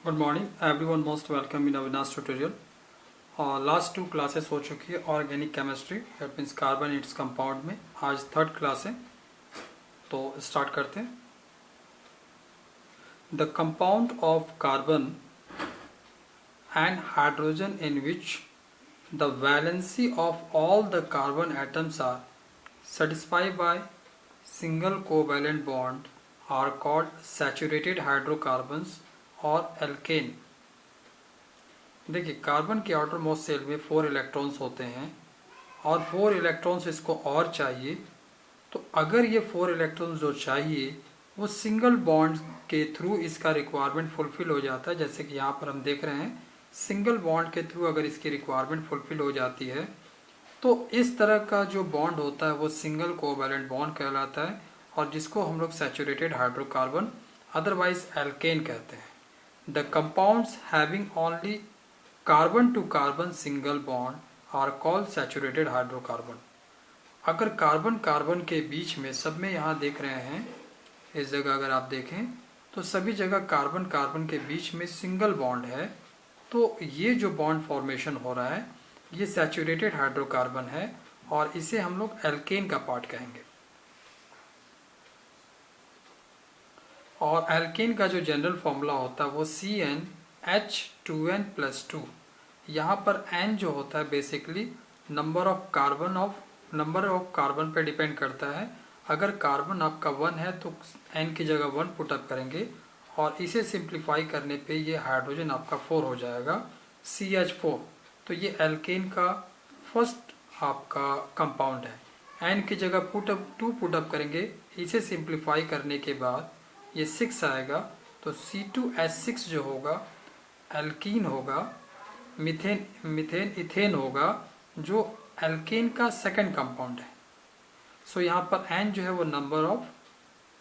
Good morning everyone, most welcome in Avinash tutorial. और last 2 classes हो चुकी है organic chemistry that means carbon it's compound में। आज 3rd क्लास है, तो स्टार्ट करते हैं। The compound of carbon and hydrogen in which the valency of all the carbon atoms are satisfied by single covalent bond are called saturated hydrocarbons और alkene. देखिए, carbon के outer most shell में 4 electrons होते हैं और 4 electrons इसको और चाहिए। तो अगर ये 4 इलेक्ट्रॉन्स जो चाहिए वो सिंगल बॉन्ड के थ्रू इसका रिक्वायरमेंट फुलफिल हो जाता है। जैसे कि यहाँ पर हम देख रहे हैं, सिंगल बॉन्ड के थ्रू अगर इसकी रिक्वायरमेंट फुलफिल हो जाती है तो इस तरह का जो बॉन्ड होता है वो सिंगल कोवैलेंट बॉन्ड कहलाता है और जिसको हम लोग सैचुरेटेड हाइड्रोकार्बन अदरवाइज एल्केन कहते हैं। The compounds having only carbon to carbon single bond are called saturated hydrocarbon. अगर कार्बन कार्बन के बीच में, सब में यहाँ देख रहे हैं, इस जगह अगर आप देखें तो सभी जगह कार्बन कार्बन के बीच में सिंगल बॉन्ड है, तो ये जो बॉन्ड फॉर्मेशन हो रहा है ये सैचुरेटेड हाइड्रोकार्बन है और इसे हम लोग एल्केन का पार्ट कहेंगे। और एल्केन का जो जनरल फॉर्मूला होता है वो CnH2n+2। यहाँ पर n जो होता है बेसिकली नंबर ऑफ कार्बन पे डिपेंड करता है। अगर कार्बन आपका 1 है तो n की जगह 1 पुटअप करेंगे और इसे सिंप्लीफाई करने पे ये हाइड्रोजन आपका 4 हो जाएगा, CH4। तो ये एल्केन का फर्स्ट आपका कंपाउंड है। n की जगह 2 पुटअप करेंगे, इसे सिंप्लीफाई करने के बाद ये 6 आएगा, तो C2H6 जो होगा एल्कीन होगा, मीथेन इथेन होगा जो एल्केन का सेकंड कंपाउंड है। सो यहाँ पर n जो है वो नंबर ऑफ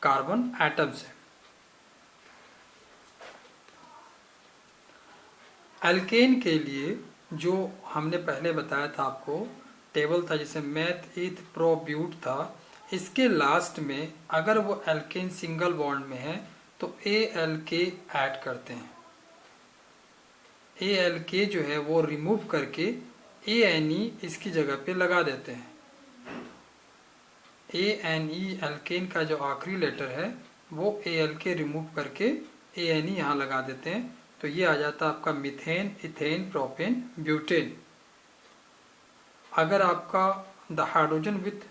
कार्बन एटम्स है। एल्केन के लिए जो हमने पहले बताया था आपको, टेबल था जिसे मेथ ईथ प्रो ब्यूट था, इसके लास्ट में अगर वो एल्केन सिंगल बॉन्ड में है तो ALK ऐड करते हैं। ALK जो है वो रिमूव करके ANE इसकी जगह पे लगा देते हैं। ANE एल्केन का जो आखिरी लेटर है वो ALK रिमूव करके ANE यहाँ लगा देते हैं, तो ये आ जाता है आपका मीथेन इथेन प्रोपेन ब्यूटेन। अगर आपका द हाइड्रोजन विथ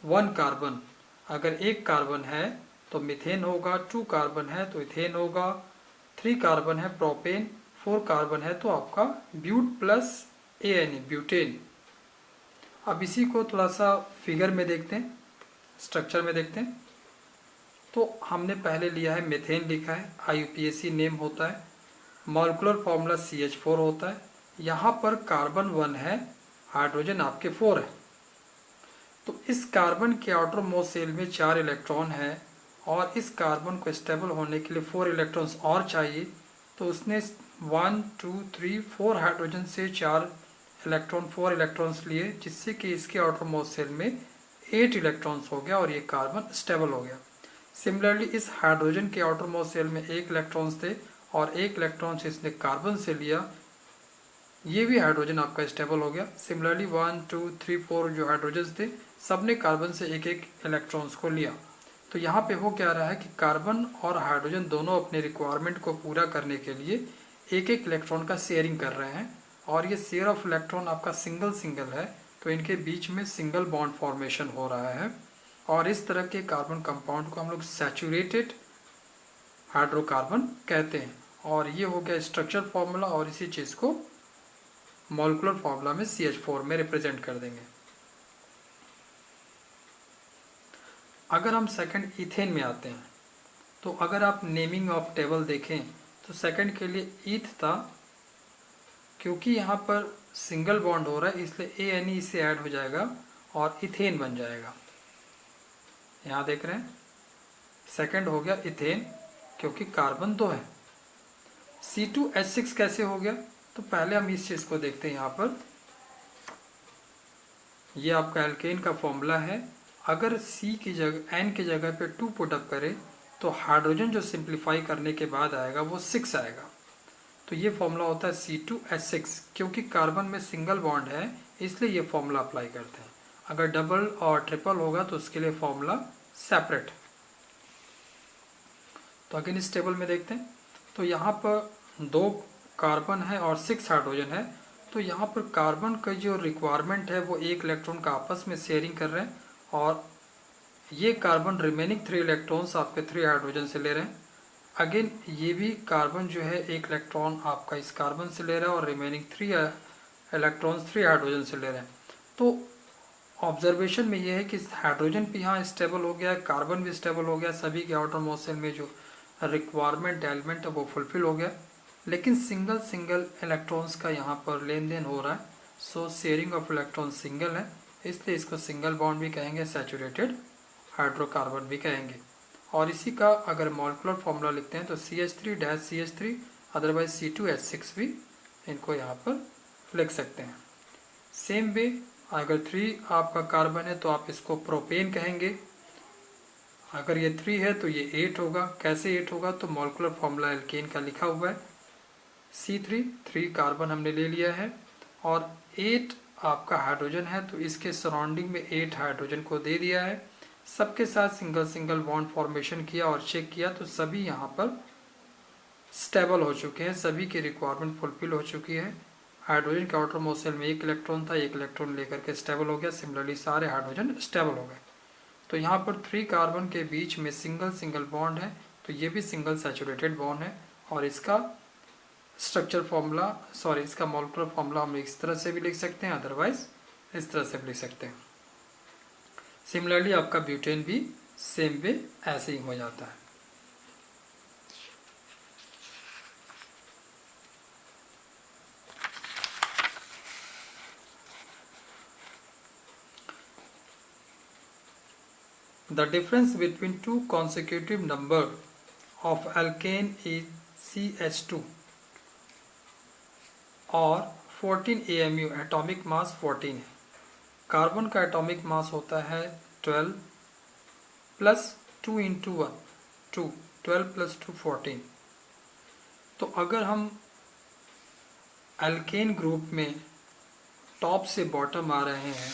1 कार्बन, अगर 1 कार्बन है तो मीथेन होगा, 2 कार्बन है तो इथेन होगा, 3 कार्बन है प्रोपेन, 4 कार्बन है तो आपका ब्यूट प्लस ANE ब्यूटेन। अब इसी को थोड़ा सा फिगर में देखते हैं, स्ट्रक्चर में देखते हैं। तो हमने पहले लिया है मीथेन, लिखा है, IUPAC नेम होता है, मॉलिक्यूलर फॉर्मूला CH4 होता है। यहाँ पर कार्बन 1 है, हाइड्रोजन आपके 4 है। तो इस कार्बन के आउटर मोस्ट शेल में 4 इलेक्ट्रॉन है और इस कार्बन को स्टेबल होने के लिए 4 इलेक्ट्रॉन्स और चाहिए। तो उसने 1 2 3 4 हाइड्रोजन से 4 इलेक्ट्रॉन्स लिए, जिससे कि इसके आउटर मोस्ट शेल में 8 इलेक्ट्रॉन्स हो गया और ये कार्बन स्टेबल हो गया। सिमिलरली इस हाइड्रोजन के आउटर मोस्ट शेल में 1 इलेक्ट्रॉन्स थे और 1 इलेक्ट्रॉन से इसने कार्बन से लिया, ये भी हाइड्रोजन आपका स्टेबल हो गया। सिमिलरली 1 2 3 4 जो हाइड्रोजन थे सबने कार्बन से 1 इलेक्ट्रॉन्स को लिया। तो यहाँ पे हो क्या रहा है कि कार्बन और हाइड्रोजन दोनों अपने रिक्वायरमेंट को पूरा करने के लिए 1 इलेक्ट्रॉन का शेयरिंग कर रहे हैं और ये शेयर ऑफ इलेक्ट्रॉन आपका सिंगल है, तो इनके बीच में सिंगल बॉन्ड फॉर्मेशन हो रहा है और इस तरह के कार्बन कंपाउंड को हम लोग सैचुरेटेड हाइड्रोकार्बन कहते हैं। और ये हो गया स्ट्रक्चर फॉर्मूला और इसी चीज़ को मॉलिक्यूलर फॉर्मूला में CH4 में रिप्रेजेंट कर देंगे। अगर हम सेकंड इथेन में आते हैं तो अगर आप नेमिंग ऑफ टेबल देखें तो सेकंड के लिए ईथ था, क्योंकि यहाँ पर सिंगल बॉन्ड हो रहा है इसलिए ANE इससे ऐड हो जाएगा और इथेन बन जाएगा। यहाँ देख रहे हैं सेकंड हो गया इथेन, क्योंकि कार्बन 2 है। C2H6 कैसे हो गया, तो पहले हम इस चीज़ को देखते हैं। यहाँ पर ये आपका एल्केन का फॉर्मूला है। अगर C की जगह N की जगह पे 2 पुटअप करें तो हाइड्रोजन जो सिंप्लीफाई करने के बाद आएगा वो 6 आएगा। तो ये फॉर्मूला होता है C2H6। क्योंकि कार्बन में सिंगल बॉन्ड है इसलिए ये फॉर्मूला अप्लाई करते हैं। अगर डबल और ट्रिपल होगा तो उसके लिए फॉर्मूला सेपरेट। तो अगेन इस टेबल में देखते हैं, तो यहाँ पर 2 कार्बन है और 6 हाइड्रोजन है। तो यहाँ पर कार्बन का जो रिक्वायरमेंट है वो 1 इलेक्ट्रॉन का आपस में शेयरिंग कर रहे हैं, और ये कार्बन रिमेनिंग 3 इलेक्ट्रॉन्स आपके 3 हाइड्रोजन से ले रहे हैं। अगेन ये भी कार्बन जो है 1 इलेक्ट्रॉन आपका इस कार्बन से ले रहा है और रिमेनिंग 3 इलेक्ट्रॉन्स 3 हाइड्रोजन से ले रहे हैं। तो ऑब्जर्वेशन में ये है कि हाइड्रोजन भी यहाँ स्टेबल हो गया है, कार्बन भी स्टेबल हो गया, सभी के आउटर मोस्ट शेल में जो रिक्वायरमेंट एलिमेंट है वो फुलफिल हो गया। लेकिन सिंगल सिंगल इलेक्ट्रॉन्स का यहाँ पर लेन देन हो रहा है। सो शेयरिंग ऑफ इलेक्ट्रॉन सिंगल है, इसलिए इसको सिंगल बॉन्ड भी कहेंगे, सैचुरेटेड हाइड्रोकार्बन भी कहेंगे। और इसी का अगर मॉलिक्यूलर फॉर्मूला लिखते हैं तो CH3-CH3 अदरवाइज C2H6 भी इनको यहाँ पर लिख सकते हैं। सेम वे अगर 3 आपका कार्बन है तो आप इसको प्रोपेन कहेंगे। अगर ये 3 है तो ये 8 होगा। कैसे 8 होगा, तो मॉलिक्यूलर फॉर्मूला एल्केन का लिखा हुआ है C3, 3 कार्बन हमने ले लिया है और 8 आपका हाइड्रोजन है, तो इसके सराउंडिंग में 8 हाइड्रोजन को दे दिया है। सबके साथ सिंगल सिंगल बॉन्ड फॉर्मेशन किया और चेक किया तो सभी यहाँ पर स्टेबल हो चुके हैं, सभी की रिक्वायरमेंट फुलफिल हो चुकी है। हाइड्रोजन के आउटर मोस्ट शेल में 1 इलेक्ट्रॉन था, 1 इलेक्ट्रॉन लेकर के स्टेबल हो गया। सिमिलरली सारे हाइड्रोजन स्टेबल हो गए। तो यहाँ पर 3 कार्बन के बीच में सिंगल सिंगल बॉन्ड है, तो ये भी सिंगल सैचुरेटेड बॉन्ड है। और इसका स्ट्रक्चर फॉर्मूला इसका मॉलिक्यूलर फॉर्मूला हम इस तरह से भी लिख सकते हैं, अदरवाइज इस तरह से भी लिख सकते हैं। सिमिलरली आपका ब्यूटेन भी सेम वे ऐसे ही हो जाता है। The difference between two consecutive number of alkane is CH2 और 14 AMU एटॉमिक मास 14 है। कार्बन का एटॉमिक मास होता है 12 प्लस 2 इंटू 1 2, 12 प्लस 2 14। तो अगर हम एल्केन ग्रुप में टॉप से बॉटम आ रहे हैं,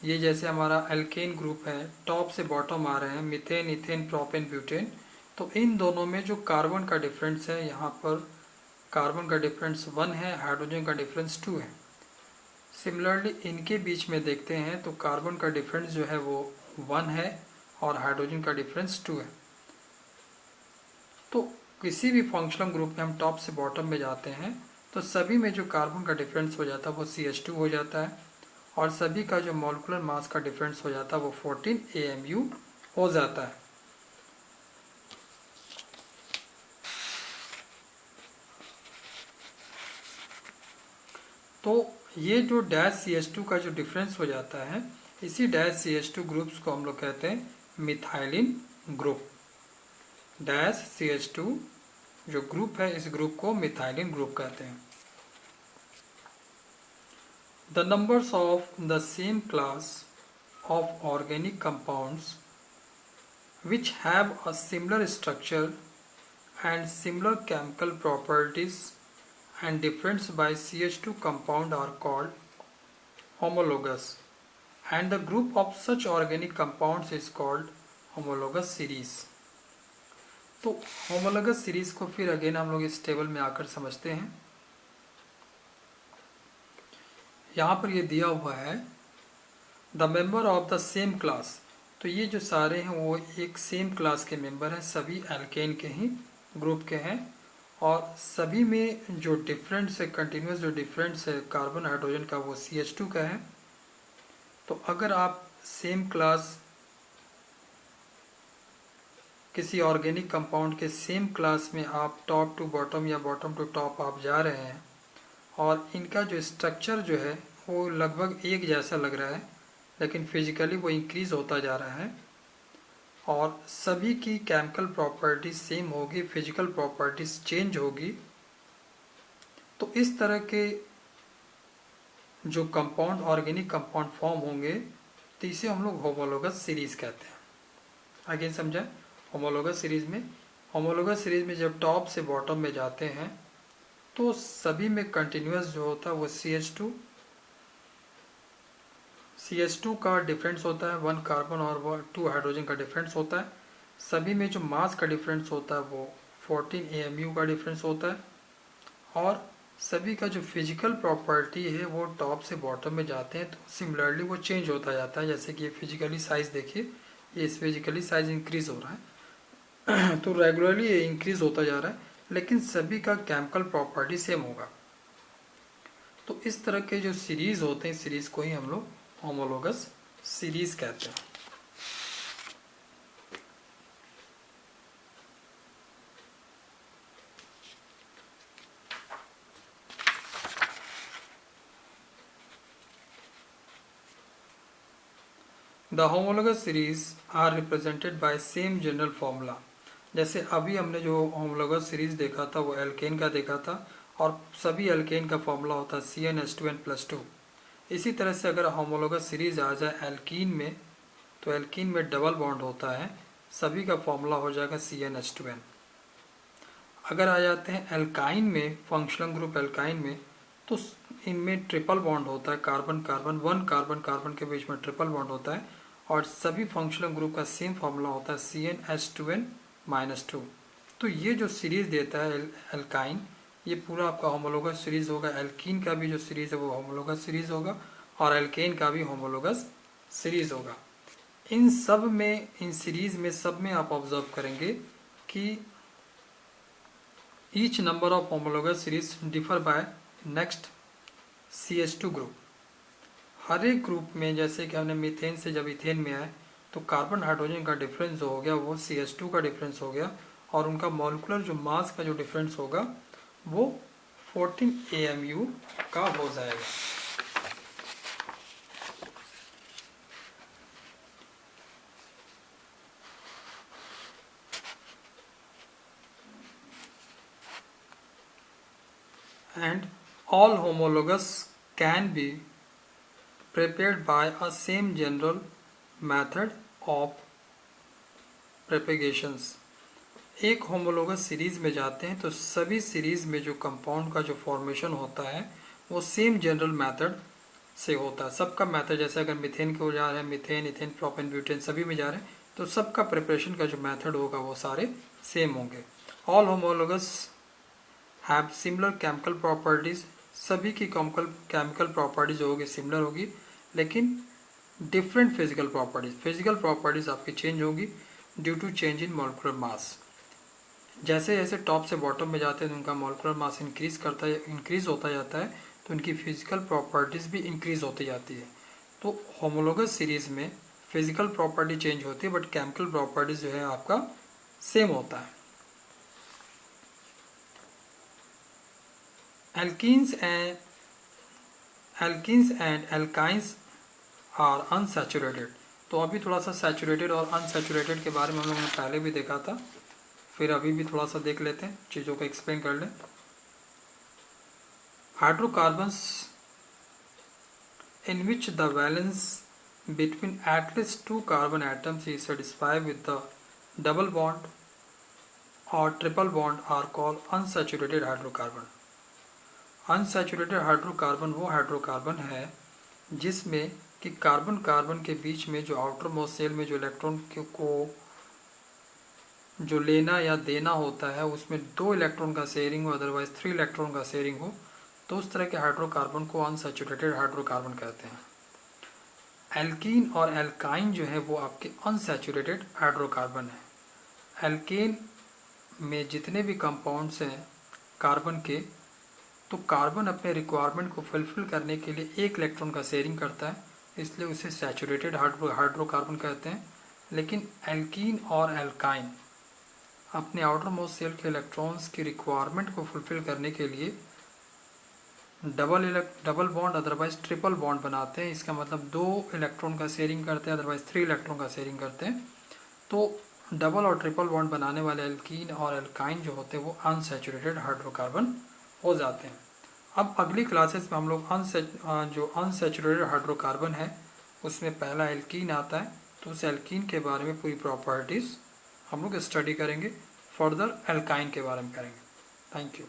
ये जैसे हमारा एल्केन ग्रुप है, टॉप से बॉटम आ रहे हैं, मीथेन, इथेन, प्रोपेन, ब्यूटेन, तो इन दोनों में जो कार्बन का डिफरेंस है, यहाँ पर कार्बन का डिफरेंस 1 है, हाइड्रोजन का डिफरेंस 2 है। सिमिलरली इनके बीच में देखते हैं तो कार्बन का डिफरेंस जो है वो 1 है और हाइड्रोजन का डिफरेंस 2 है। तो किसी भी फंक्शनल ग्रुप में हम टॉप से बॉटम में जाते हैं तो सभी में जो कार्बन का डिफरेंस हो जाता है वो CH2 हो जाता है और सभी का जो मॉलिक्यूलर मास का डिफरेंस हो जाता है वो 14 AMU हो जाता है। तो ये जो डैश CH2 का जो डिफरेंस हो जाता है, इसी डैश CH2 ग्रुप्स को हम लोग कहते हैं मिथाइलिन ग्रुप। डैश CH2 जो ग्रुप है, इस ग्रुप को मिथाइलिन ग्रुप कहते हैं। The numbers of the same class of organic compounds which have a similar structure and similar chemical properties and difference by CH2 compound are called homologous, and the group of such organic compounds is called homologous series। तो homologous series को फिर again हम लोग इस table में आकर समझते हैं। यहाँ पर ये दिया हुआ है the member of the same class, तो ये जो सारे हैं वो एक सेम क्लास के मेंबर हैं, सभी एल्केन के ही ग्रुप के हैं और सभी में जो डिफरेंस है, कंटिन्यूस जो डिफरेंस है कार्बन हाइड्रोजन का, वो CH2 का है। तो अगर आप सेम क्लास किसी ऑर्गेनिक कंपाउंड के सेम क्लास में आप टॉप टू बॉटम या बॉटम टू टॉप आप जा रहे हैं और इनका जो स्ट्रक्चर जो है वो लगभग एक जैसा लग रहा है, लेकिन फिजिकली वो इंक्रीज होता जा रहा है और सभी की केमिकल प्रॉपर्टीज सेम होगी, फिजिकल प्रॉपर्टीज चेंज होगी, तो इस तरह के जो कंपाउंड ऑर्गेनिक कंपाउंड फॉर्म होंगे तो इसे हम लोग होमोलोगस सीरीज कहते हैं। आगे समझा, होमोलोगस सीरीज में होमोलोगस सीरीज में जब टॉप से बॉटम में जाते हैं तो सभी में कंटिन्यूस जो होता है वो CH2 का डिफरेंस होता है, 1 कार्बन और 2 हाइड्रोजन का डिफरेंस होता है। सभी में जो मास का डिफरेंस होता है वो 14 AMU का डिफरेंस होता है। और सभी का जो फिजिकल प्रॉपर्टी है वो टॉप से बॉटम में जाते हैं तो सिमिलरली वो चेंज होता जाता है। जैसे कि ये फिजिकली साइज देखिए, ये फिजिकली साइज इंक्रीज हो रहा है तो रेगुलरली ये इंक्रीज होता जा रहा है, लेकिन सभी का केमिकल प्रॉपर्टी सेम होगा। तो इस तरह के जो सीरीज होते हैं, सीरीज को ही हम लोग होमोलोगस सीरीज कहते हैं। The homologous series are represented by same general formula. जैसे अभी हमने जो होमोलोगस सीरीज देखा था वो एल्केन का देखा था, और सभी एल्केन का फॉर्मूला होता है CnH2n+2। इसी तरह से अगर होमोलोगस सीरीज आ जाए एल्कीन में, तो एल्कीन में डबल बॉन्ड होता है, सभी का फॉर्मूला हो जाएगा CnH2n। अगर आ जाते हैं एल्काइन में, फंक्शनल ग्रुप एल्काइन में, तो इनमें ट्रिपल बॉन्ड होता है, कार्बन कार्बन, 1 कार्बन कार्बन के बीच में ट्रिपल बॉन्ड होता है, और सभी फंक्शनल ग्रुप का सेम फॉर्मूला होता है CnH2n-2। तो ये जो सीरीज देता है एल्काइन, ये पूरा आपका होमोलोगस सीरीज होगा। एल्कीन का भी जो सीरीज है वो होमोलोगस सीरीज होगा, और एल्केन का भी होमोलोगस सीरीज होगा। इन सब में, इन सीरीज में सब में आप ऑब्जर्व करेंगे कि each number of homologous series differ by next CH2 group. हर एक ग्रुप में, जैसे कि हमने मीथेन से जब इथेन में आए तो कार्बन हाइड्रोजन का डिफरेंस जो हो गया वो CH2 का डिफरेंस हो गया, और उनका मॉलिक्यूलर जो मास का जो डिफरेंस होगा वो 14 AMU का हो जाएगा। And all homologous can be prepared by a same general method of propagations। एक होमोलोगस सीरीज में जाते हैं तो सभी सीरीज में जो कंपाउंड का जो फॉर्मेशन होता है वो सेम जनरल मेथड से होता है। सबका मेथड, जैसे अगर मिथेन को जा रहे हैं, मिथेन, इथेन, प्रोपेन, ब्यूटेन सभी में जा रहे हैं, तो सबका प्रिपरेशन का जो मेथड होगा वो सारे सेम होंगे। All homologous have similar chemical properties. सभी की केमिकल प्रॉपर्टीज जो होगी सिमिलर होगी, लेकिन different physical properties, physical properties आपकी चेंज होगी due to change in molecular mass. जैसे जैसे टॉप से बॉटम में जाते हैं तो उनका मॉलिक्यूलर मास इंक्रीज होता जाता है, तो उनकी फिजिकल प्रॉपर्टीज भी इंक्रीज होती जाती है। तो होमोलोगस सीरीज में फिजिकल प्रॉपर्टी चेंज होती है, बट केमिकल प्रॉपर्टीज जो है आपका सेम होता है। Alkenes and alkynes are unsaturated. तो अभी थोड़ा सा सैचुरेटेड और अनसैचुरेटेड के बारे में हम लोगों ने पहले भी देखा था, फिर अभी भी थोड़ा सा देख लेते हैं, चीज़ों को एक्सप्लेन कर लें। Hydrocarbons in which the valence between at least 2 carbon atoms is satisfied with the double bond और triple bond are called unsaturated hydrocarbon. Unsaturated hydrocarbon वो हाइड्रोकार्बन है जिसमें कि कार्बन कार्बन के बीच में जो आउटर मोस्ट शेल में जो इलेक्ट्रॉन को जो लेना या देना होता है उसमें 2 इलेक्ट्रॉन का शेयरिंग हो, अदरवाइज 3 इलेक्ट्रॉन का शेयरिंग हो, तो उस तरह के हाइड्रोकार्बन को अनसैचुरेटेड हाइड्रोकार्बन कहते हैं। एल्कीन और एल्काइन जो है वो आपके अनसैचुरेटेड हाइड्रोकार्बन है। एल्केन में जितने भी कंपाउंड्स हैं कार्बन के, तो कार्बन अपने रिक्वायरमेंट को फुलफिल करने के लिए 1 इलेक्ट्रॉन का शेयरिंग करता है, इसलिए उसे सैचुरेटेड हाइड्रोकार्बन कहते हैं। लेकिन एल्कीन और एल्काइन अपने आउटर मोस्ट शेल के इलेक्ट्रॉन्स की रिक्वायरमेंट को फुलफिल करने के लिए double bond otherwise triple bond बनाते हैं। इसका मतलब 2 इलेक्ट्रॉन का शेयरिंग करते हैं, अदरवाइज 3 इलेक्ट्रॉन का शेयरिंग करते हैं। तो डबल और ट्रिपल बॉन्ड बनाने वाले एल्कीन और एल्काइन जो होते हैं वो अनसैचुरेटेड हाइड्रोकार्बन हो जाते हैं। अब अगली क्लासेस में हम लोग जो अनसैचुरेटेड हाइड्रोकार्बन है उसमें पहला एल्कीन आता है, तो उस एल्कीन के बारे में पूरी प्रॉपर्टीज़ हम लोग स्टडी करेंगे। फर्दर एल्काइन के बारे में करेंगे। Thank you.